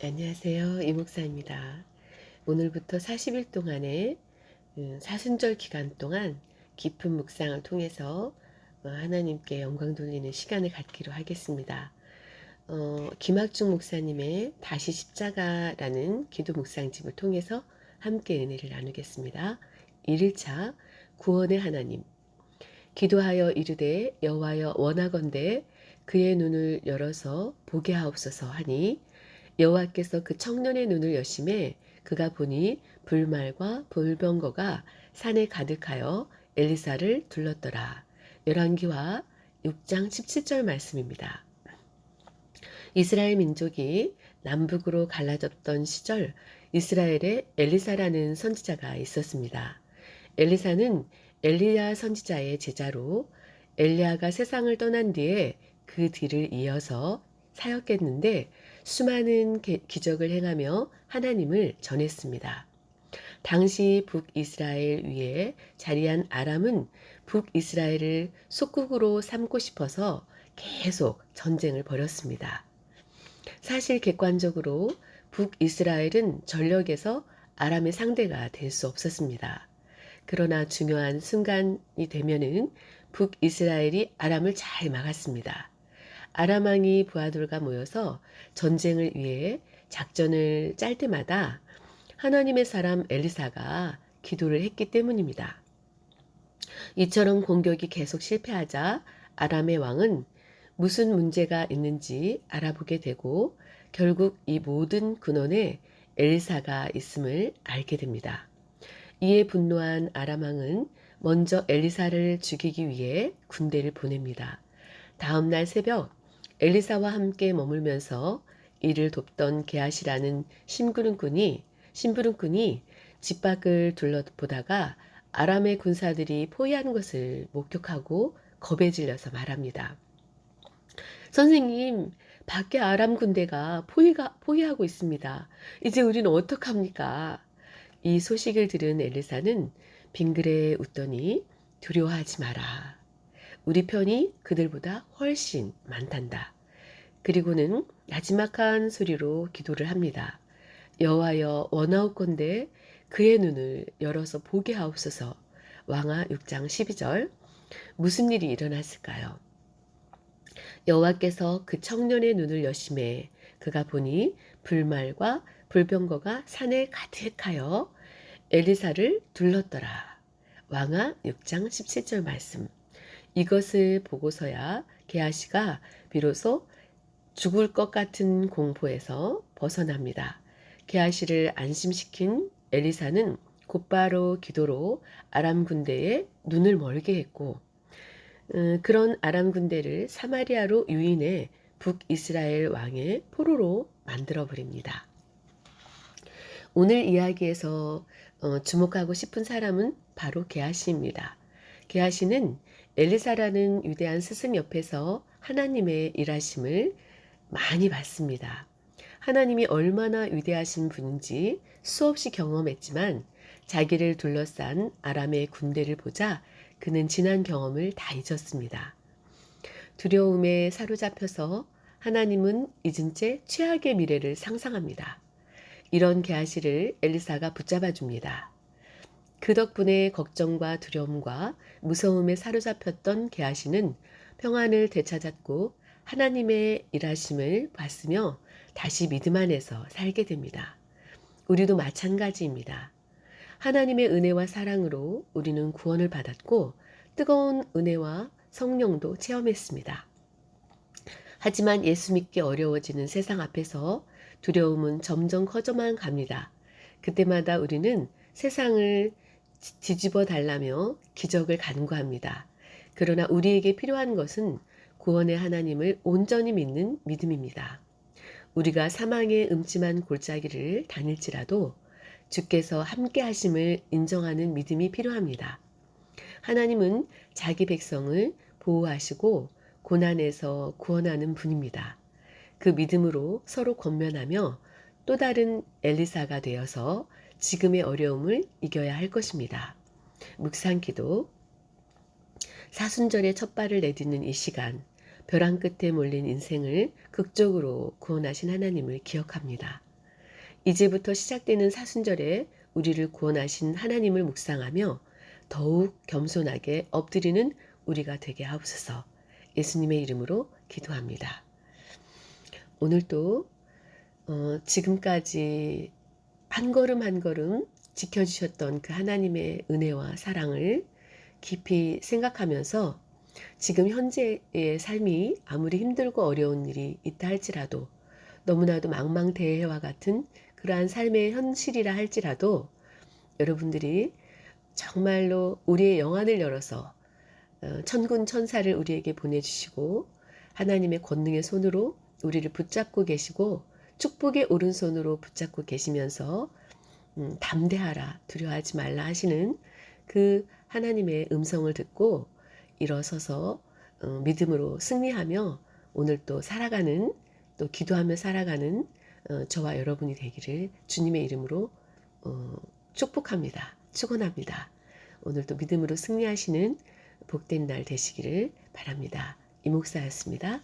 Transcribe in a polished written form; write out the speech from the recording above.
안녕하세요. 이목사입니다. 오늘부터 40일 동안의 사순절 기간 동안 깊은 묵상을 통해서 하나님께 영광 돌리는 시간을 갖기로 하겠습니다. 김학중 목사님의 다시 십자가라는 기도 묵상집을 통해서 함께 은혜를 나누겠습니다. 1일차 구원의 하나님. 기도하여 이르되 여호와여 원하건대 그의 눈을 열어서 보게 하옵소서 하니 여호와께서 그 청년의 눈을 여심해 그가 보니 불말과 불병거가 산에 가득하여 엘리사를 둘렀더라. 열왕기하 6장 17절 말씀입니다. 이스라엘 민족이 남북으로 갈라졌던 시절 이스라엘에 엘리사라는 선지자가 있었습니다. 엘리사는 엘리야 선지자의 제자로 엘리야가 세상을 떠난 뒤에 그 뒤를 이어서 사역했는데 수많은 기적을 행하며 하나님을 전했습니다. 당시 북이스라엘 위에 자리한 아람은 북이스라엘을 속국으로 삼고 싶어서 계속 전쟁을 벌였습니다. 사실 객관적으로 북이스라엘은 전력에서 아람의 상대가 될 수 없었습니다. 그러나 중요한 순간이 되면은 북이스라엘이 아람을 잘 막았습니다. 아람 왕이 부하들과 모여서 전쟁을 위해 작전을 짤 때마다 하나님의 사람 엘리사가 기도를 했기 때문입니다. 이처럼 공격이 계속 실패하자 아람의 왕은 무슨 문제가 있는지 알아보게 되고 결국 이 모든 근원에 엘리사가 있음을 알게 됩니다. 이에 분노한 아람 왕은 먼저 엘리사를 죽이기 위해 군대를 보냅니다. 다음 날 새벽 엘리사와 함께 머물면서 이를 돕던 게하시라는 심부름꾼이 집 밖을 둘러보다가 아람의 군사들이 포위하는 것을 목격하고 겁에 질려서 말합니다. 선생님, 밖에 아람 군대가 포위하고 있습니다. 이제 우리는 어떡합니까? 이 소식을 들은 엘리사는 빙그레 웃더니 두려워하지 마라. 우리 편이 그들보다 훨씬 많단다. 그리고는 나지막한 소리로 기도를 합니다. 여호와여 원하옵건대 그의 눈을 열어서 보게 하옵소서. 왕하 6장 12절. 무슨 일이 일어났을까요? 여호와께서 그 청년의 눈을 여심해 그가 보니 불말과 불병거가 산에 가득하여 엘리사를 둘렀더라. 왕하 6장 17절 말씀. 이것을 보고서야 게하시가 비로소 죽을 것 같은 공포에서 벗어납니다. 게하시를 안심시킨 엘리사는 곧바로 기도로 아람 군대에 눈을 멀게 했고 그런 아람 군대를 사마리아로 유인해 북이스라엘 왕의 포로로 만들어 버립니다. 오늘 이야기에서 주목하고 싶은 사람은 바로 게하시입니다. 게하시는 엘리사라는 위대한 스승 옆에서 하나님의 일하심을 많이 봤습니다. 하나님이 얼마나 위대하신 분인지 수없이 경험했지만 자기를 둘러싼 아람의 군대를 보자 그는 지난 경험을 다 잊었습니다. 두려움에 사로잡혀서 하나님은 잊은 채 최악의 미래를 상상합니다. 이런 게하시를 엘리사가 붙잡아 줍니다. 그 덕분에 걱정과 두려움과 무서움에 사로잡혔던 게하시는 평안을 되찾았고 하나님의 일하심을 봤으며 다시 믿음 안에서 살게 됩니다. 우리도 마찬가지입니다. 하나님의 은혜와 사랑으로 우리는 구원을 받았고 뜨거운 은혜와 성령도 체험했습니다. 하지만 예수 믿기 어려워지는 세상 앞에서 두려움은 점점 커져만 갑니다. 그때마다 우리는 세상을 뒤집어 달라며 기적을 간구합니다. 그러나 우리에게 필요한 것은 구원의 하나님을 온전히 믿는 믿음입니다. 우리가 사망의 음침한 골짜기를 다닐지라도 주께서 함께 하심을 인정하는 믿음이 필요합니다. 하나님은 자기 백성을 보호하시고 고난에서 구원하는 분입니다. 그 믿음으로 서로 권면하며 또 다른 엘리사가 되어서 지금의 어려움을 이겨야 할 것입니다. 묵상기도. 사순절의 첫 발을 내딛는 이 시간, 벼랑 끝에 몰린 인생을 극적으로 구원하신 하나님을 기억합니다. 이제부터 시작되는 사순절에 우리를 구원하신 하나님을 묵상하며 더욱 겸손하게 엎드리는 우리가 되게 하옵소서. 예수님의 이름으로 기도합니다. 오늘도 지금까지 한 걸음 한 걸음 지켜주셨던 그 하나님의 은혜와 사랑을 깊이 생각하면서 지금 현재의 삶이 아무리 힘들고 어려운 일이 있다 할지라도 너무나도 망망대해와 같은 그러한 삶의 현실이라 할지라도 여러분들이 정말로 우리의 영안을 열어서 천군 천사를 우리에게 보내주시고 하나님의 권능의 손으로 우리를 붙잡고 계시고 축복의 오른손으로 붙잡고 계시면서 담대하라 두려워하지 말라 하시는 그 하나님의 음성을 듣고 일어서서 믿음으로 승리하며 오늘 또 살아가는 또 기도하며 살아가는 저와 여러분이 되기를 주님의 이름으로 축복합니다. 축원합니다. 오늘도 믿음으로 승리하시는 복된 날 되시기를 바랍니다. 이 목사였습니다.